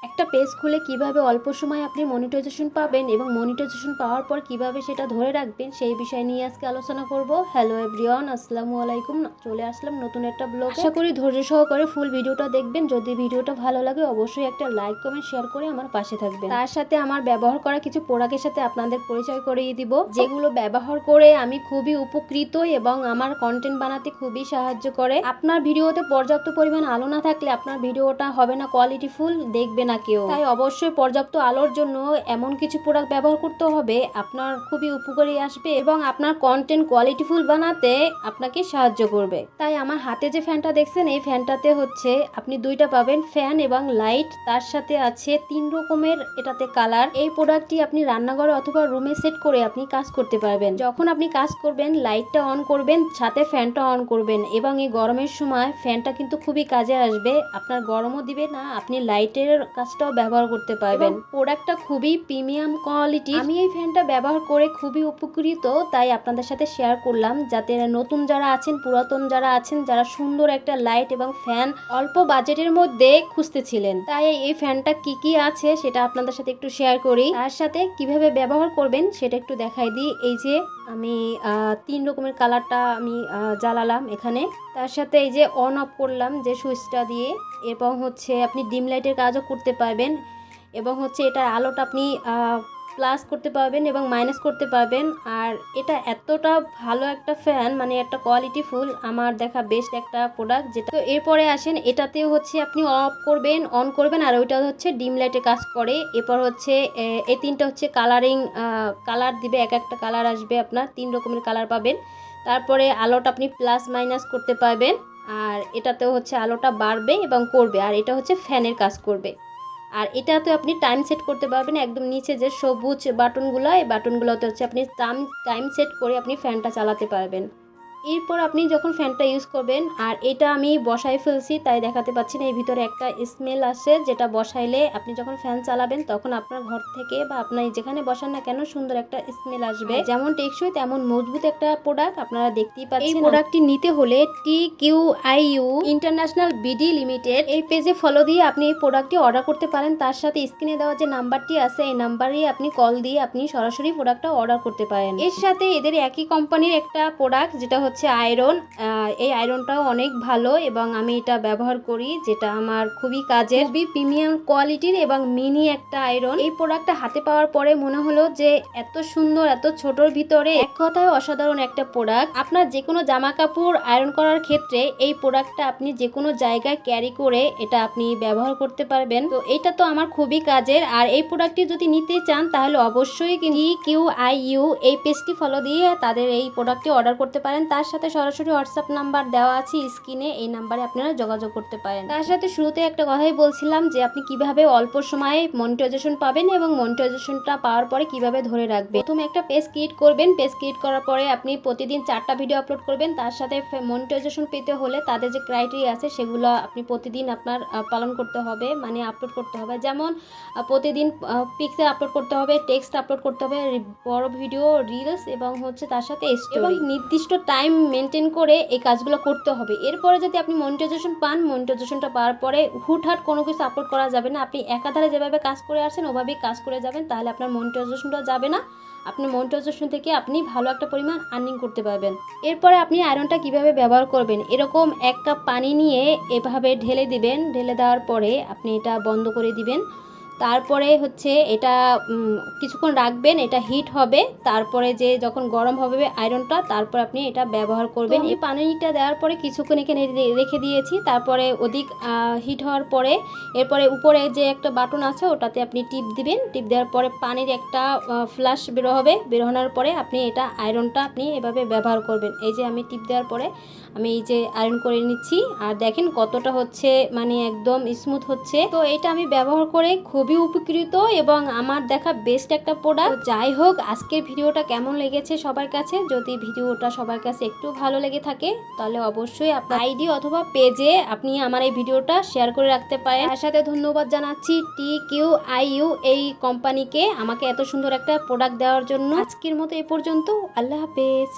একটা পেজ খুলে কিভাবে অল্প সময়ে আপনি মনিটাইজেশন পাবেন এবং মনিটাইজেশন পাওয়ার পর কিভাবে সেটা ধরে রাখবেন সেই বিষয় নিয়ে আজকে আলোচনা করব। হ্যালো এভরিওয়ান, আসসালামু আলাইকুম। চলে আসলাম নতুন একটা ব্লগ। আশা করি ধৈর্য সহকারে ফুল ভিডিওটা দেখবেন। যদি ভিডিওটা ভালো লাগে অবশ্যই একটা লাইক কমেন্ট শেয়ার করে আমার পাশে থাকবেন। তার সাথে আমার ব্যবহার করা কিছু প্রোডাক্টের সাথে আপনাদের পরিচয় করিয়ে দিব, যেগুলো ব্যবহার করে আমি খুবই উপকৃত এবং আমার কন্টেন্ট বানাতে খুবই সাহায্য করে। আপনার ভিডিওতে পর্যাপ্ত পরিমাণ আলো না থাকলে আপনার ভিডিওটা হবে না কোয়ালিটিফুল, দেখবে না কেউ। তাই অবশ্যই পর্যাপ্ত আলোর জন্য এমন কিছু প্রোডাক্ট ব্যবহার করতে হবে আপনার খুবই উপকারী আসবে এবং আপনার কন্টেন্ট কোয়ালিটিফুল বানাতে আপনাকে সাহায্য করবে। তাই আমার হাতে যে ফ্যানটা দেখছেন, এই ফ্যানটাতে হচ্ছে আপনি দুইটা পাবেন, ফ্যান এবং লাইট। তার সাথে আছে 3 রকমের এটাতে কালার। এই প্রোডাক্টটি আপনি রান্নাঘরে অথবা রুমে সেট করে আপনি কাজ করতে পারবেন। যখন আপনি কাজ করবেন লাইটটা অন করবেন, সাথে ফ্যানটা অন করবেন এবং এই গরমের সময় ফ্যানটা কিন্তু খুবই কাজে আসবে। আপনার গরমও দিবে না, আপনি লাইটের কাজটাও ব্যবহার করতে পারবেন। প্রোডাক্টটা খুবই প্রিমিয়াম কোয়ালিটি। আমি এই ফ্যানটা ব্যবহার করে খুবই উপকৃত, তাই আপনাদের সাথে শেয়ার করলাম, যাতে নতুন যারা আছেন, পুরাতন যারা আছেন, যারা সুন্দর একটা লাইট এবং ফ্যান অল্প বাজেটের মধ্যে খুঁজতেছিলেন, তাই এই ফ্যানটা কি আছে সেটা আপনাদের সাথে একটু শেয়ার করি। তার সাথে কিভাবে ব্যবহার করবেন সেটা একটু দেখাই দিই। এই যে আমি 3 রকমের কালারটা আমি জ্বালালাম এখানে। তার সাথে এই যে অন অফ করলাম যে সুইচটা দিয়ে, এবং হচ্ছে আপনি ডিম লাইটের কাজও করতে পারবেন এবং হচ্ছে এটার আলোটা আপনি প্লাস করতে পারবেন এবং মাইনাস করতে পারবেন। আর এটা এতটা ভালো একটা ফ্যান, মানে একটা কোয়ালিটি ফুল, আমার দেখা বেস্ট একটা প্রোডাক্ট যেটা। তো এরপরে আসেন, এটাতেও হচ্ছে আপনি অফ করবেন, অন করবেন, আর ওইটা হচ্ছে ডিম লাইটে কাজ করে। এরপর হচ্ছে এই 3টা হচ্ছে কালারিং, কালার দিবে, এক একটা কালার আসবে, আপনার 3 রকমের কালার পাবেন। তারপরে আলোটা আপনি প্লাস মাইনাস করতে পারবেন, আর এটাতেও হচ্ছে আলোটা বাড়বে এবং করবে, আর এটা হচ্ছে ফ্যানের কাজ করবে। আর এটাতে আপনি টাইম সেট করতে পারবেন। একদম নিচে যে সবুজ বাটনগুলো, এই বাটনগুলোতে হচ্ছে আপনি টাইম সেট করে আপনি ফ্যানটা চালাতে পারবেন। এরপর আপনি যখন ফ্যানটা ইউজ করবেন, আর এটা আমি বসাই ফেলছি তাই দেখাতে পাচ্ছি না, এই ভিতরে একটা স্মেল আসে যেটা বসাইলে আপনি যখন ফ্যান চালাবেন তখন আপনার ঘর থেকে বা আপনার যেখানে বসান না কেন সুন্দর একটা স্মেল আসবে। যেমন টেকসই তেমন মজবুত একটা প্রোডাক্ট, আপনারা দেখতেই পাচ্ছেন। এই প্রোডাক্টটি নিতে হলে TQIU ইন্টারন্যাশনাল বিডি লিমিটেড এই পেজে ফলো দিয়ে আপনি এই প্রোডাক্টটি অর্ডার করতে পারেন। তার সাথে স্ক্রিনে দেওয়া যে নাম্বারটি আছে এই নাম্বারে আপনি কল দিয়ে আপনি সরাসরি প্রোডাক্টটা অর্ডার করতে পারেন। এর সাথে এদের একই কোম্পানির একটা প্রোডাক্ট যেটা হচ্ছে আয়রন। এই আয়রনটাও অনেক ভালো এবং আমি এটা ব্যবহার করি, যেটা আমার খুবই কাজের, খুবই প্রিমিয়াম কোয়ালিটির এবং মিনি একটা আয়রন। এই প্রোডাক্টটা হাতে পাওয়ার পরে মনে হলো যে এত সুন্দর, এত ছোটর ভিতরে, এক কথায় অসাধারণ একটা প্রোডাক্ট। আপনার যে কোনো জামা কাপড় আয়রন করার ক্ষেত্রে এই প্রোডাক্টটা আপনি যে কোনো জায়গায় ক্যারি করে এটা আপনি ব্যবহার করতে পারবেন। তো এটা তো আমার খুবই কাজের। আর এই প্রোডাক্টটি যদি নিতে চান তাহলে অবশ্যই TQIU এই পেজটি ফলো দিয়ে তাদের এই প্রোডাক্টটি অর্ডার করতে পারেন। তার সাথে সরাসরি হোয়াটসঅ্যাপ নাম্বার দেওয়া আছে স্ক্রিনে, এই নাম্বারে আপনারা যোগাযোগ করতে পারেন। তার সাথে শুরুতে একটা কথাই বলছিলাম যে আপনি কিভাবে অল্প সময়ে মনিটাইজেশন পাবেন এবং মনিটাইজেশনটা পাওয়ার পরে কিভাবে ধরে রাখবেন। প্রথমে একটা পেজ ক্রিয়েট করবেন। পেজ ক্রিয়েট করার পরে আপনি প্রতিদিন 4টা ভিডিও আপলোড করবেন। তার সাথে মনিটাইজেশন পেতে হলে তাদের যে ক্রাইটেরিয়া আছে সেগুলো আপনি প্রতিদিন আপনার পালন করতে হবে, মানে আপলোড করতে হবে। যেমন প্রতিদিন পিকচার আপলোড করতে হবে, টেক্সট আপলোড করতে হবে, বড় ভিডিও, রিলস এবং হচ্ছে তার সাথে এবং নির্দিষ্ট টাইম মেনটেন করে এই কাজগুলো করতে হবে। এরপরে যদি আপনি মনিটাইজেশন পান, মনিটাইজেশনটা পাওয়ার পরে হুটহাট কোনো কিছু আপলোড করা যাবে না। আপনি একাধারে যেভাবে কাজ করে আসছেন ওভাবেই কাজ করে যাবেন, তাহলে আপনার মনিটাইজেশনটা যাবে না। আপনি মনিটাইজেশন থেকে আপনি ভালো একটা পরিমাণ আর্নিং করতে পারবেন। এরপরে আপনি আয়রনটা কিভাবে ব্যবহার করবেন, এরকম 1 কাপ পানি নিয়ে এভাবে ঢেলে দিবেন। ঢেলে দেওয়ার পরে আপনি এটা বন্ধ করে দিবেন। তারপরে হচ্ছে এটা কিছুক্ষণ রাখবেন, এটা হিট হবে। তারপরে যে যখন গরম হবে আয়রনটা, তারপর আপনি এটা ব্যবহার করবেন। এই পানিটা দেওয়ার পরে কিছুক্ষণ এখানে রেখে দিয়েছি। তারপরে অধিক হিট হওয়ার পরে এরপরে উপরে যে একটা বাটন আছে ওটাতে আপনি টিপ দিবেন। টিপ দেওয়ার পরে পানির একটা ফ্ল্যাশ বের হবে। বের হওয়ার পরে আপনি এটা আয়রনটা আপনি এভাবে ব্যবহার করবেন। এই যে আমি টিপ দেওয়ার পরে আমি এই যে আয়রন করে নিচ্ছি, আর দেখেন কতটা হচ্ছে, মানে একদম স্মুথ হচ্ছে। তো এটা আমি ব্যবহার করে খুবই উপকৃত এবং আমার দেখা বেস্ট একটা প্রোডাক্ট। যাই হোক, আজকের ভিডিওটা কেমন লেগেছে সবার কাছে, যদি ভিডিওটা সবার কাছে একটু ভালো লেগে থাকে তাহলে অবশ্যই আপনার আইডি অথবা পেজে আপনি আমার এই ভিডিওটা শেয়ার করে রাখতে পারেন। তার সাথে ধন্যবাদ জানাচ্ছি TQIU এই কোম্পানিকে আমাকে এত সুন্দর একটা প্রোডাক্ট দেওয়ার জন্য। আজকের মতো এ পর্যন্ত, আল্লাহ হাফেজ।